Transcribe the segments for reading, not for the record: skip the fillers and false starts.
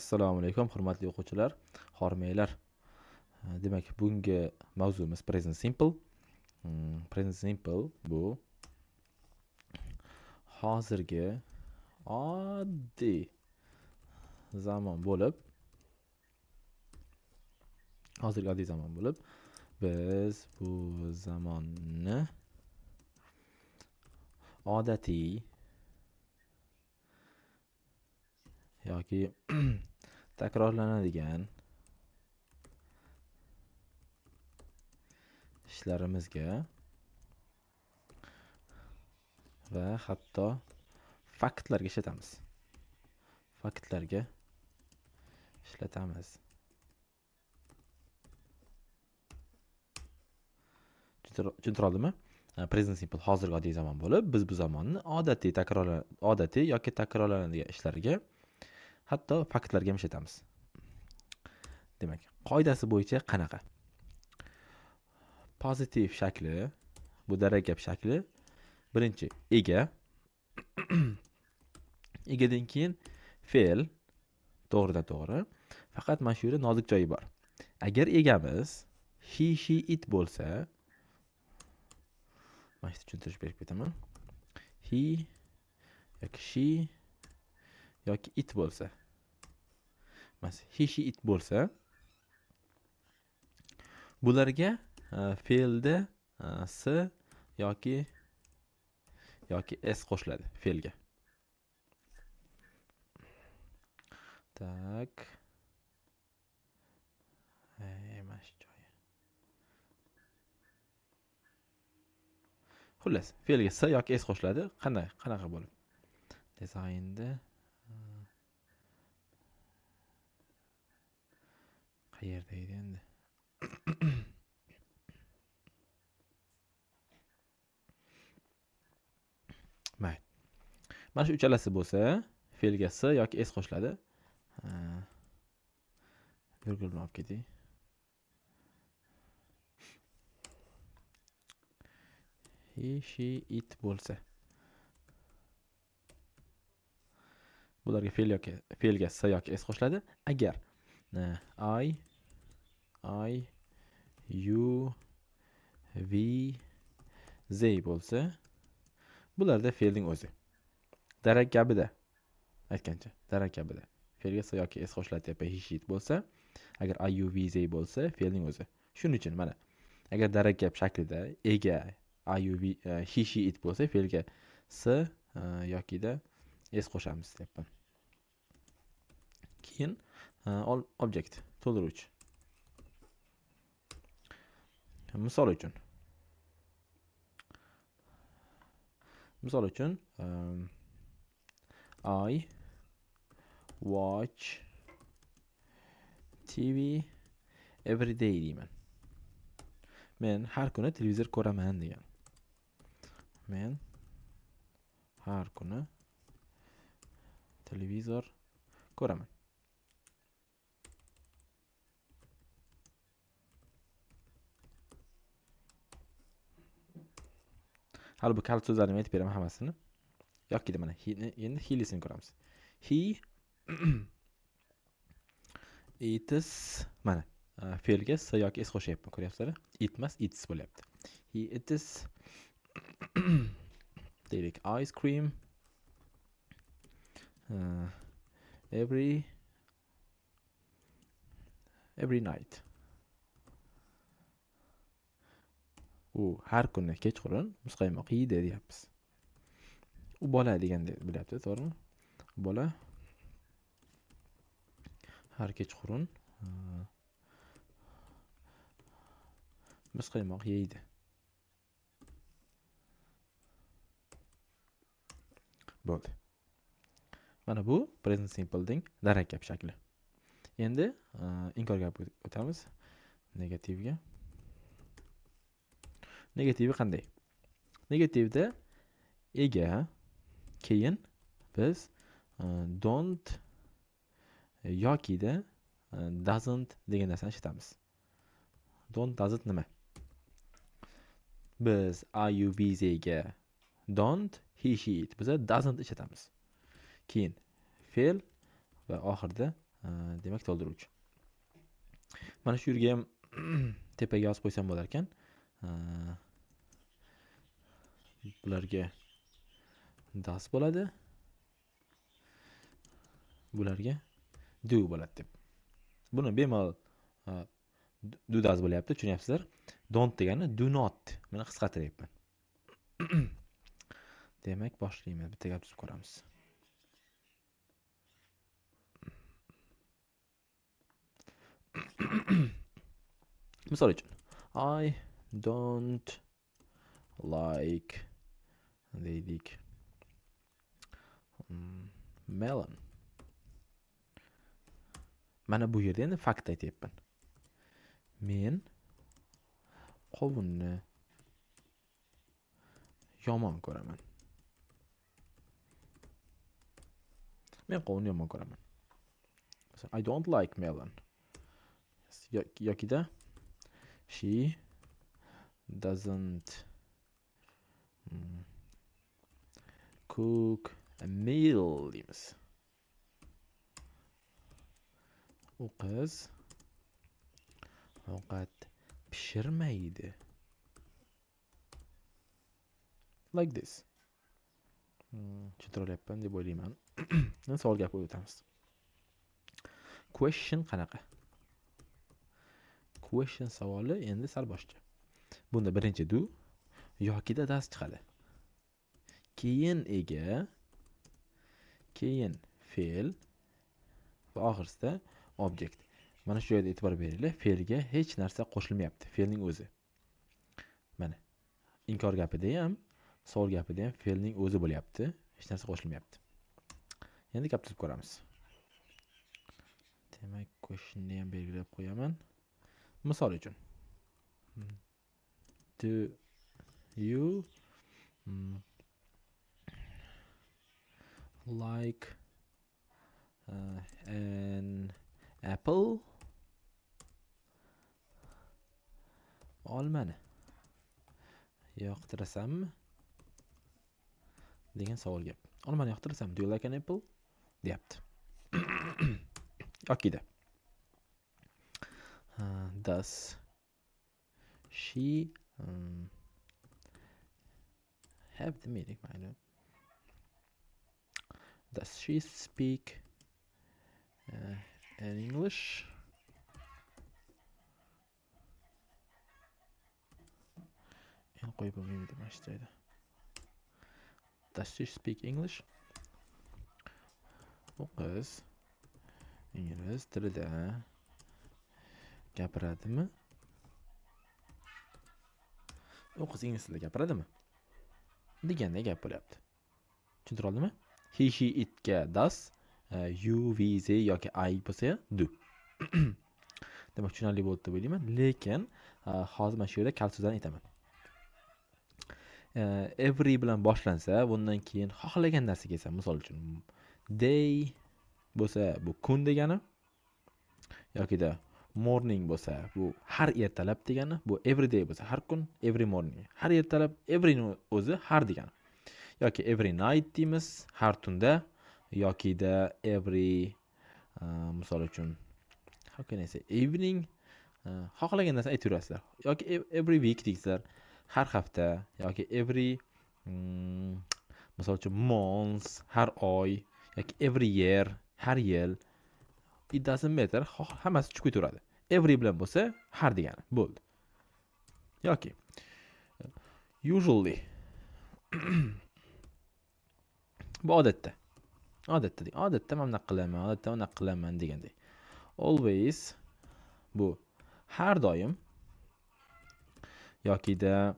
Assalomu alaykum, hurmatli o'quvchilar, hormanglar. Demak, bugungi mavzumiz present simple. Present simple bu hozirgi oddiy zamon bo'lib, biz bu zamonni odatiy yoki takrorlanadigan ishlarimizga va hatto faktlarga ishlatamiz. Tushuntira oldimmi? Present simple hozirgi oddiy zamon bo'lib, biz bu zamonni odatiy yoki takrorlanadigan ishlarga, hatto faktlarga ishlatamiz. Demak, qoidasi bo'yicha qanaqa? Pozitiv shakli, bu daraggap shakli, birinchi ega, egadan keyin fe'l, to'g'ridan to'g'ri. Faqat mana shu yerda nozik joyi bor. Agar egamiz he, she, it bo'lsa, mana shu tushuntirish berib ketaman. He yoki she yoki it bo'lsa, he, she, it bo'lsa, bularga fe'lda s yoki s qo'shiladi fe'lga. Tak. Mana shu joyi. Xullas, fe'lga s yoki s qo'shiladi. Qanaqa bo'lib? Dizaynda qayerda edi endi? Mayli. Mana shu uchalasi bo'lsa, fe'lga s yoki s qo'shiladi. Virgulni olib ketdik. He, she, it bo'lsa, bularga fe'lga s yoki s qo'shiladi. Agar I, you, we, they bo'lsa, bularda fe'lning o'zi. Darak gabida aytgancha, fe'lga s yoki s qo'shiladi deb he, she, it bo'lsa, agar I, you, we, they bo'lsa, fe'lning o'zi. Shuning uchun mana, agar darak gap shaklida ega I, you, we, he, she, it bo'lsa, fe'lga s yokida s qo'shamiz deyapman. Keyin object, to'ldiruvchi. Misol uchun I watch TV every day deyman. Men har kuni televizor ko'raman degan. Men har kuni televizor ko'raman. Hali bu kalit so'zlarni aytib beraman hammasini. Yoki mana endi he'lisini ko'ramiz. He eats, mana fe'lga s yoki s qo'shyapman, ko'ryapsizlar? It emas, eats bo'lyapti. He eats deylik, ice cream every night. U har kuni kechqurun muzqaymoq yeydi deyapmiz. U bola deganda bilyapti, to'g'rimi? Bola har kechqurun muzqaymoq yeydi. Bo'ldi. Mana bu present simple ding darak gap shakli. Endi inkor gapga o'tamiz. Negativga. Negativi qanday? Negativda ega, keyin biz don't yokida doesn't degan narsani ishlatamiz. Don't, doesn't nima? Biz I, you, we, they ga don't, he, she, it. Biz doesn't ishlatamiz. Keyin fe'l va oxirida Demak, to'ldiruvchi. Mana shu yerga ham tepaga yozib qo'ysam bo'lar ekan. Bularga does bo'ladi. Bularga do bo'ladi deb. Buni bemalol do does bo'lyapti, tushunyapsizlar? Don't degani do not. Buni qisqartiryapman. Demak, boshlaymiz. Bitta gap tuzib ko'ramiz. Misol uchun, I don't like deylik melon. Mana bu yerda endi fakt aytyapman. Men qovunni yomon ko'raman. Men qovunni yomon ko'raman. I don't like melon. Yokida she doesn't cook a meal deymiz. U qiz ovqat pishirmaydi. Like this. Tushuntiralyapman deb o'ylayman. Savol gap o'tamiz. Question qanaqa? Question savoli endi sal boshqa. Bunda birinchi do yokida does chiqadi. Keyin ega, keyin fe'l va oxirsida object. Mana shu yerda e'tibor beringlar, fe'lga hech narsa qo'shilmayapti, fe'lning o'zi. Mana inkor gapida ham, savol gapida ham fe'lning o'zi bo'lyapti, hech narsa qo'shilmayapti. Endi gap tuzib ko'ramiz. Demak, questionni ham belgilab qo'yaman. Misol uchun, do you like an apple? Olmani yoqtirasanmi? Degan savol gap. Olmani yoqtirasanmi? Do you like an apple? Deyapti. Okida. Does she have the meaning? I know. Does she speak in English? En qo'yib bo'lmaydi mana shu joyda. Does she speak English? U qiz ingliz tilida gapiradimi? U qiz ingliz tilida gapiradimi? Deganday gap bo'lyapti. Tushuntira oldimmi? He, she, it ga does, you, we, they yoki I bo'lsa do. Demak, tushunarli bo'ldi deb o'ylayman. Lekin hozir mana shu yerda kal so'zlarni aytaman. Every bilan boshlansa, bundan keyin xohlagan narsa kelsa, misol uchun day bo'lsa bu kun degani, yokida morning bo'lsa bu har ertalab degani, bu every day bo'lsa har kun, every morning har ertalab, every o'zi har degani. Yoki every night deymiz, har tunda, yokida every misol uchun how can I say evening, xohlagan narsa aytaverasizlar. Yoki every week deysizlar, har hafta, yoki every misol uchun months, har oy, yoki every year, har yil. It doesn't matter, hammasi chiqib ketaveradi. Every bilan bo'lsa har degani bo'ldi. Yoki usually bu odatda man bunaqa qilaman degandek. Always bu har doim, yokida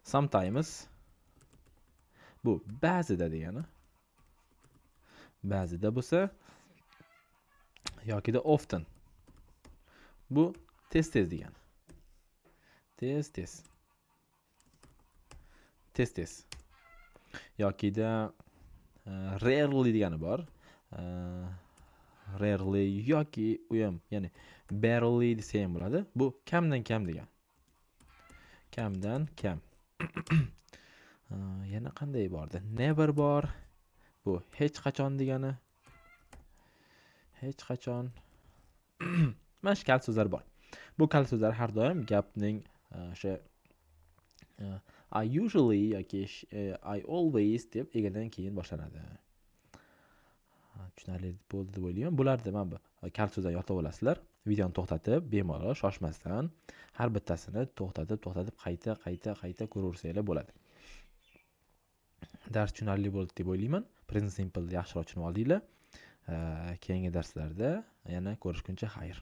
sometimes bu ba'zida degani. Ba'zida bo'lsa yokida often bu tez degani. Tez. Yokida rarely degani bor. Rarely yoki u ham, ya'ni barely desa ham bo'ladi. Bu kamdan kam degani. Kamdan kam. Yana qanday bordi? Never bor. Bu hech qachon degani. hech qachon mana shu kalit so'zlar bor. Bu kalit so'zlar har doim gapning o'sha I usually yoki I always deb egadan keyin boshlanadi. Tushunarli bo'ldi deb o'ylayman. Bularni mana bu kalit so'zlarni yodlab olasizlar. Videoni to'xtatib, bemalol shoshmasdan har bittasini to'xtatib qayta ko'raversanglar bo'ladi. Dars tushunarli bo'ldi deb o'ylayman. Present simple yaxshiroq tushunib oldinglar. Keyingi darslarda yana ko'rishguncha xayr.